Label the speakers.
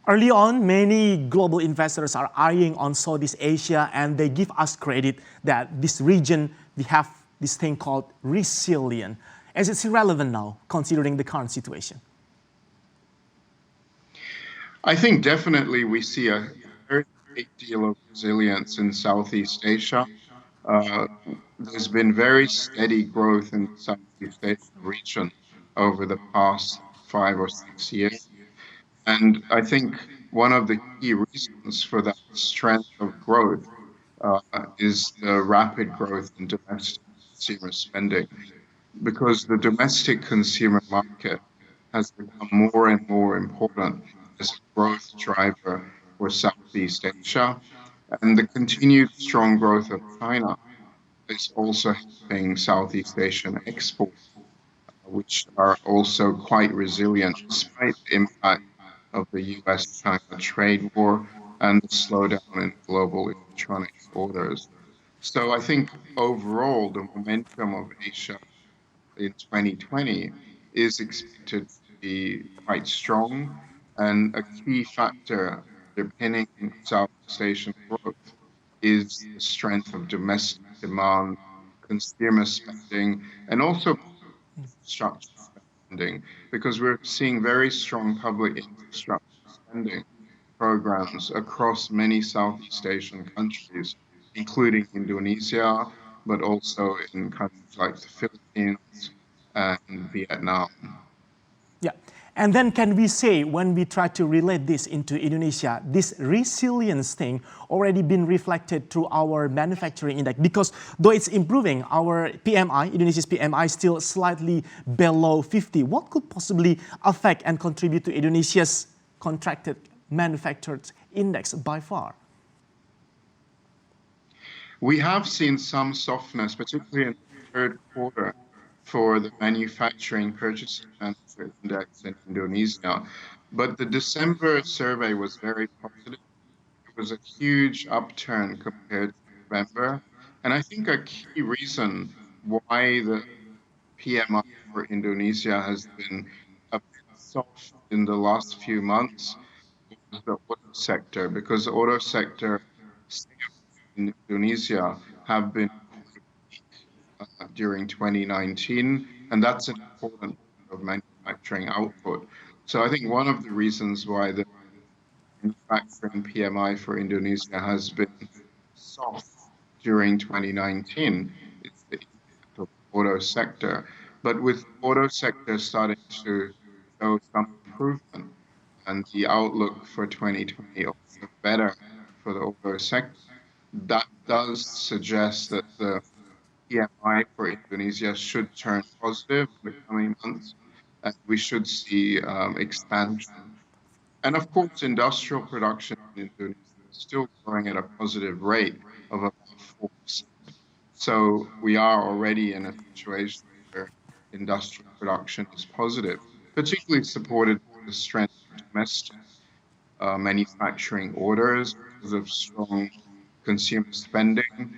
Speaker 1: Early on, many global investors are eyeing on Southeast Asia, and they give us credit that this region, we have this thing called resilient. As it's irrelevant now, considering the current situation.
Speaker 2: I think definitely we see a very great deal of resilience in Southeast Asia. Uh, there's been very steady growth in the Southeast Asia region over the past 5 or 6 years. And I think one of the key reasons for that strength of growth is the rapid growth in domestic consumer spending, because the domestic consumer market has become more and more important as a growth driver for Southeast Asia. And the continued strong growth of China is also helping Southeast Asian exports, which are also quite resilient despite the impact of the US-China trade war and the slowdown in global electronics orders. So I think overall, the momentum of Asia in 2020 is expected to be quite strong, and a key factor underpinning Southeast Asian growth is the strength of domestic demand, consumer spending, and also infrastructure spending, because we're seeing very strong public infrastructure spending programs across many Southeast Asian countries, including Indonesia, but also in countries like the Philippines and Vietnam.
Speaker 1: Yeah. And then can we say, when we try to relate this into Indonesia, this resilience thing already been reflected through our manufacturing index? Because though it's improving, our PMI, Indonesia's PMI, is still slightly below 50. What could possibly affect and contribute to Indonesia's contracted manufactured index by far?
Speaker 2: We have seen some softness, particularly in the third quarter, for the manufacturing purchasing manager index in Indonesia. But the December survey was very positive. It was a huge upturn compared to November. And I think a key reason why the PMI for Indonesia has been a bit soft in the last few months was the auto sector, because the auto sector in Indonesia have been during 2019, and that's an important part of manufacturing output. So I think one of the reasons why the manufacturing PMI for Indonesia has been soft during 2019 is the impact of the auto sector. But with auto sector starting to show some improvement and the outlook for 2020 also better for the auto sector, that does suggest that the PMI for Indonesia should turn positive in the coming months, and we should see expansion. And of course, industrial production in Indonesia is still growing at a positive rate of about 4%. So we are already in a situation where industrial production is positive, particularly supported by the strength of domestic manufacturing orders because of strong consumer spending.